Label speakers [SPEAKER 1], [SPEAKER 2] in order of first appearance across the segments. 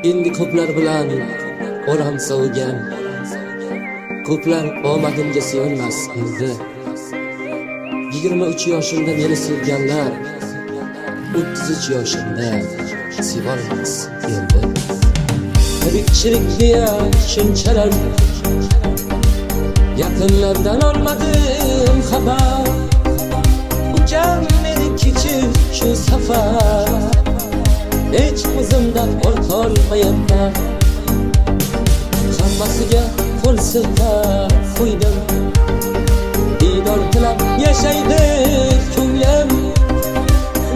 [SPEAKER 1] Endi ko'plar bilan oram sovigan, ko'plar omadimga sevinmas endi. 23 yoshimda meni sevganlar 33 yoshimda sevolmas endi. Tirikchilik deya shunchalar yaqinlardan olmadim xabar. Ukam meni kechir shu safar, hech o'zimdan qo'rqolmayapman. Hammasiga qo'l siltab qo'ydim, diydor tilab yashaydi ko'nglim.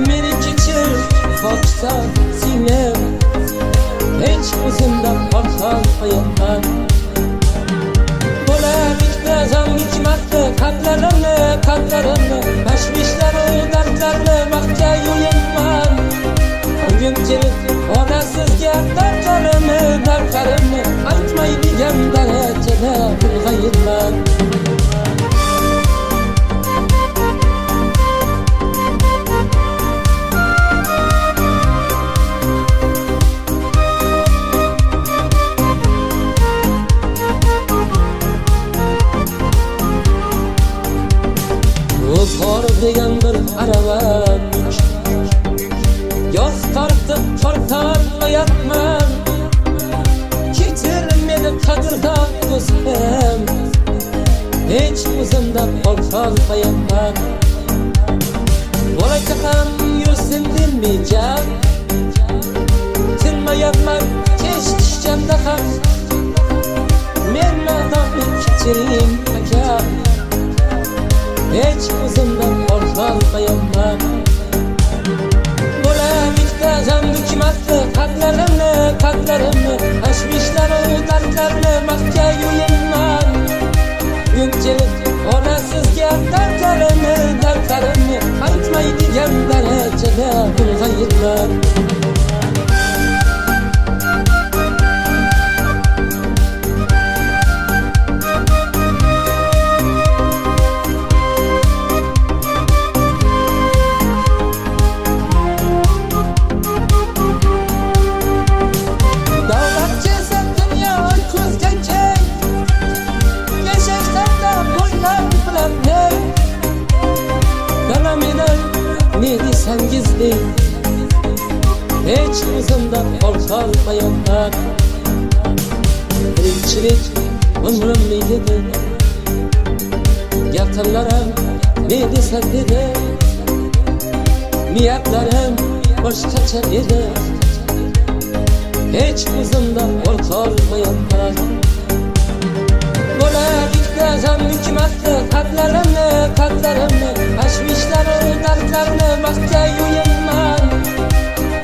[SPEAKER 1] Meni kechir fokiza singlim, hech o'zimdan qo'rqolmayapman. Bo'lalikda g'am hikmatli qadlarimni tashvishlaru dardlarni vaqtga yo'yinman. Bugun kelib onasizga dardlarimni aytmaydigan darajada ulg'ayibman. O'zg'or degan bir arava yoz tortib tortolmayapman. Kechir meni qadrdon do'stim, hech o'zimdan qo'rqolmayapman. Bola chaqam yursin demeycan, tinmayapman kech tushganda ham. Men nodonlik kechiring aka, hech o'zimdan qo'rqolmayapman. Bo'lalikda g'am hikmatli qadlarimni tashvishlaru dardlarni vaqtga yo'yinman. Bugun kelib onasizga dardlarimni aytmaydigan darajada ulg'ayibman. Ne desangiz deng, hech o'zimdan qo'rqolmayapman. Tirikchilik umrimni yedi, yaqinlarim ne desa dedi, niyatlarim boshqacha edi. Hech o'zimdan qo'rqolmayapman. Bo'lalikda g'am hikmatli qadlarimni tashvishlaru dardlarni vaqtga yo'yinman.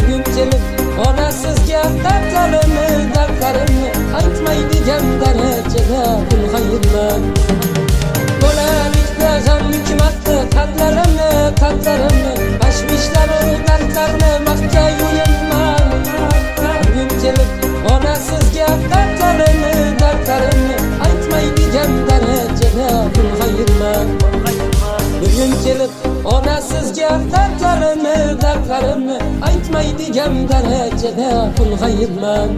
[SPEAKER 1] Bugun kelib onasizga dardlarimni aytmaydigan darajada ulg'ayibman. Bo'lalikda g'am hikmatli qadlarimni tashvishlaru dardlarni vaqtga yo'yinman. Bugun kelib onasizga dardlarimni aytmaydigan darajada ulg'ayibman. Bugun kelib onasizga dardlarimni aytmaydigan darajada ulg'ayibman.